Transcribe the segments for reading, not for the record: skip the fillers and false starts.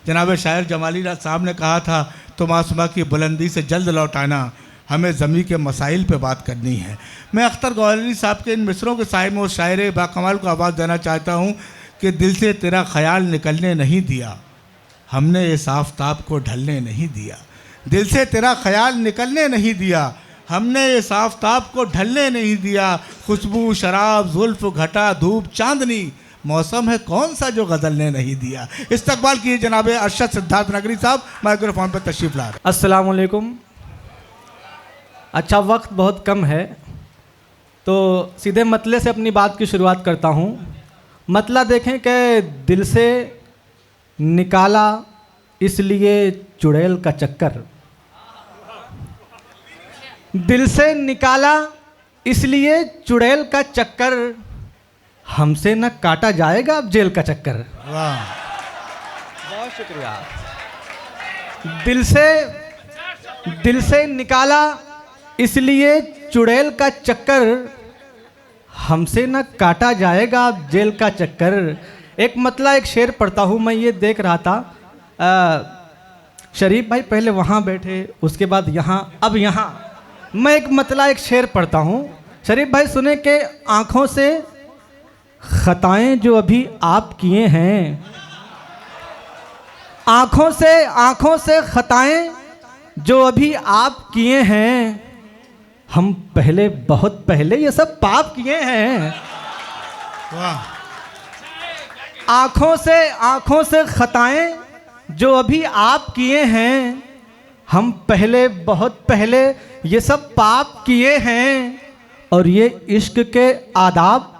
जनाब शायर जमाली साहब ने कहा था, तुम आसमां की बुलंदी से जल्द लौट आना, हमें ज़मीं के मसाइल पे बात करनी है। मैं अख्तर गौहरी साहब के इन मिसरों के साए में उस शायर बाकमाल को आवाज़ देना चाहता हूँ कि दिल से तेरा ख्याल निकलने नहीं दिया, हमने इस आफताब को ढलने नहीं दिया। दिल से तेरा ख्याल निकलने नहीं दिया, हमने इस आफताब को ढलने नहीं दिया। खुशबू शराब जुल्फ घटा धूप चांदनी, मौसम है कौन सा जो गजलने नहीं दिया। इस्तकबाल कीजिए जनाब अरशद सिद्धार्थ नगरी साहब, माइक्रोफोन पर तशरीफ ला रहे। अस्सलाम वालेकुम। अच्छा, वक्त बहुत कम है तो सीधे मतले से अपनी बात की शुरुआत करता हूँ। मतला देखें कि दिल से निकाला इसलिए चुड़ैल का चक्कर, दिल से निकाला इसलिए चुड़ैल का चक्कर, हमसे न काटा जाएगा अब जेल का चक्कर। वाह, बहुत शुक्रिया। दिल से निकाला इसलिए चुड़ैल का चक्कर, हमसे न काटा जाएगा अब जेल का चक्कर। एक मतला एक शेर पढ़ता हूँ। मैं ये देख रहा था, शरीफ भाई पहले वहाँ बैठे, उसके बाद यहाँ, अब यहाँ। मैं एक मतला एक शेर पढ़ता हूँ, शरीफ भाई सुने कि आँखों से खताएं जो अभी आप किए हैं, आँखों से खताएं जो अभी आप किए हैं, हम पहले बहुत पहले ये सब पाप किए हैं। वाह। आँखों से खताएं जो अभी आप किए हैं, हम पहले बहुत पहले ये सब पाप किए हैं। और ये इश्क के आदाब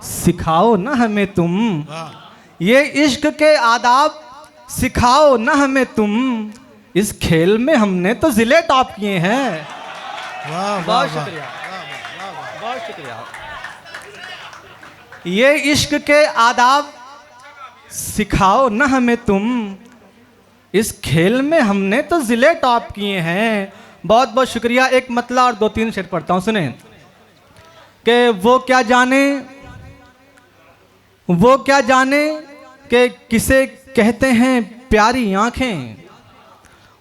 सिखाओ ना हमें तुम, ये इश्क के आदाब सिखाओ ना हमें तुम, इस खेल में हमने तो जिले टॉप किए हैं। बहुत शुक्रिया, बहुत शुक्रिया। ये इश्क के आदाब सिखाओ ना हमें तुम, इस खेल में हमने तो जिले टॉप किए हैं। बहुत बहुत शुक्रिया। एक मतला और 2-3 शेर पढ़ता हूँ, सुने कि वो क्या जाने कि किसे कहते हैं प्यारी आँखें,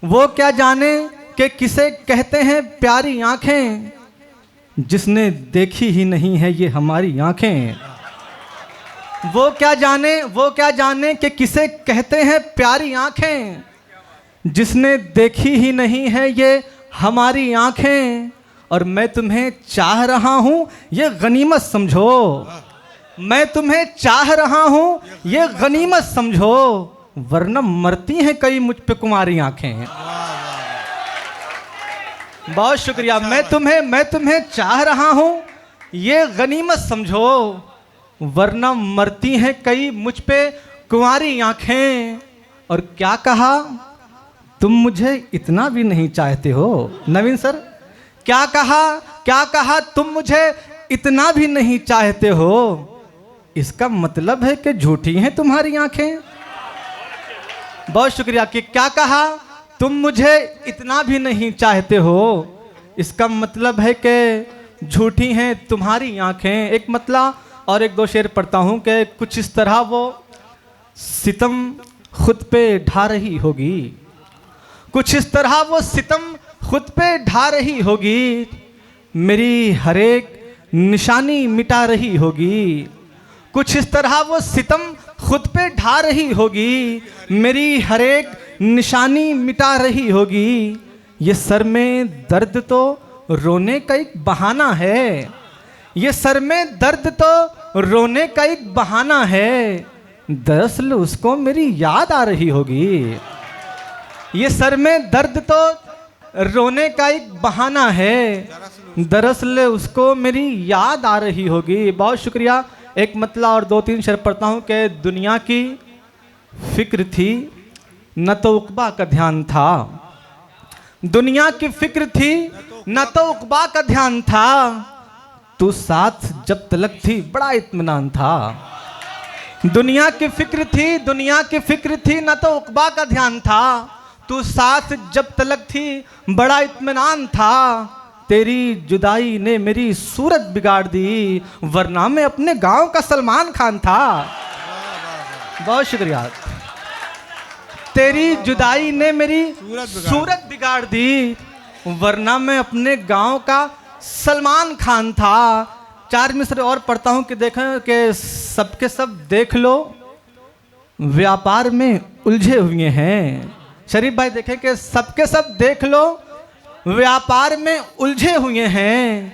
वो क्या जाने कि किसे कहते हैं प्यारी आँखें, जिसने देखी ही नहीं है ये हमारी आँखें। वो क्या जाने कि किसे कहते हैं प्यारी आँखें, जिसने देखी ही नहीं है ये हमारी आँखें। और मैं तुम्हें चाह रहा हूँ ये गनीमत समझो, मैं तुम्हें चाह रहा हूँ ये गनीमत समझो, वरना मरती हैं कई मुझ पे कुमारी आँखें। बहुत शुक्रिया। मैं तुम्हें चाह रहा हूँ ये गनीमत समझो, वरना मरती हैं कई मुझ पे कुंवारी आँखें। और क्या कहा, तुम मुझे इतना भी नहीं चाहते हो। नवीन सर, क्या कहा तुम मुझे इतना भी नहीं चाहते हो, इसका मतलब है कि झूठी हैं तुम्हारी आँखें। बहुत शुक्रिया। कि क्या कहा, तुम मुझे इतना भी नहीं चाहते हो, इसका मतलब है कि झूठी हैं तुम्हारी आँखें। एक मतला और 1-2 शेर पढ़ता हूँ कि कुछ इस तरह वो सितम खुद पे ढा रही होगी, कुछ इस तरह वो सितम खुद पे ढा रही होगी, मेरी हर एक निशानी मिटा रही होगी। कुछ इस तरह वो सितम खुद पे ढा रही होगी, मेरी हर एक निशानी मिटा रही होगी। ये सर में दर्द तो रोने का एक बहाना है, ये सर में दर्द तो रोने का एक बहाना है, दरअसल उसको मेरी याद आ रही होगी। ये सर में दर्द तो रोने का एक बहाना है, दरअसल उसको मेरी याद आ रही होगी। बहुत शुक्रिया। एक मतला और 2-3 शेर पढ़ता हूँ कि दुनिया की फिक्र थी न तो उक़बा का ध्यान था, दुनिया की फिक्र थी न तो उक़बा का ध्यान था, तू साथ जब तलक थी बड़ा इत्मीनान था। दुनिया की फिक्र थी न तो उक़बा का ध्यान था, तू साथ जब तलक थी बड़ा इत्मीनान था। तेरी जुदाई ने मेरी सूरत बिगाड़ दी, वरना मैं अपने गांव का सलमान खान था। बहुत शुक्रिया। तेरी जुदाई ने मेरी सूरत सूरत बिगाड़ दी, वरना मैं अपने गांव का सलमान खान था। 4 मिसरे और पढ़ता हूं कि देखें कि सबके सब देख लो व्यापार में उलझे हुए हैं। शरीफ भाई देखें कि सबके सब देख लो व्यापार में उलझे हुए हैं,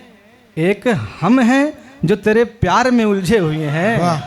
एक हम हैं जो तेरे प्यार में उलझे हुए हैं। वाह।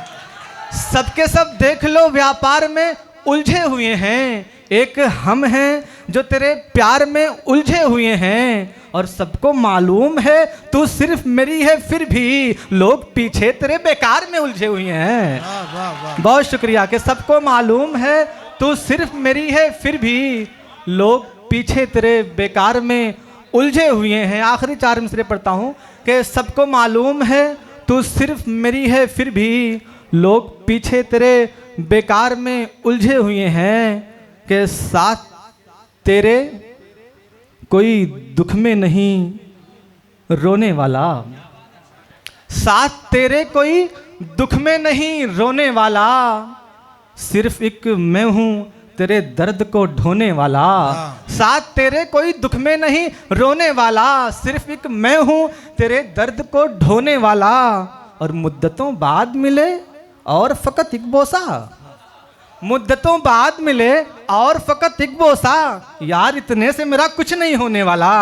सबके सब देख लो व्यापार में उलझे हुए हैं, एक हम हैं जो तेरे प्यार में उलझे हुए हैं। और सबको मालूम है तू सिर्फ मेरी है, फिर भी लोग पीछे तेरे बेकार में उलझे हुए हैं। वाह वाह वाह। बहुत शुक्रिया कि सबको मालूम है तू सिर्फ मेरी है, फिर भी लोग पीछे तेरे बेकार में उलझे हुए हैं। आखिरी 4 मिसरे पढ़ता हूँ कि सबको मालूम है तू सिर्फ मेरी है, फिर भी लोग पीछे तेरे बेकार में उलझे हुए हैं। कि साथ तेरे कोई दुख में नहीं रोने वाला, साथ तेरे कोई दुख में नहीं रोने वाला, सिर्फ एक मैं हूँ तेरे दर्द को ढोने वाला। साथ तेरे कोई दुख में नहीं रोने वाला, सिर्फ एक मैं हूँ तेरे दर्द को ढोने वाला। और मुद्दतों बाद मिले और फकत एक बोसा, मुद्दतों बाद मिले और फकत एक बोसा, यार इतने से मेरा कुछ नहीं होने वाला।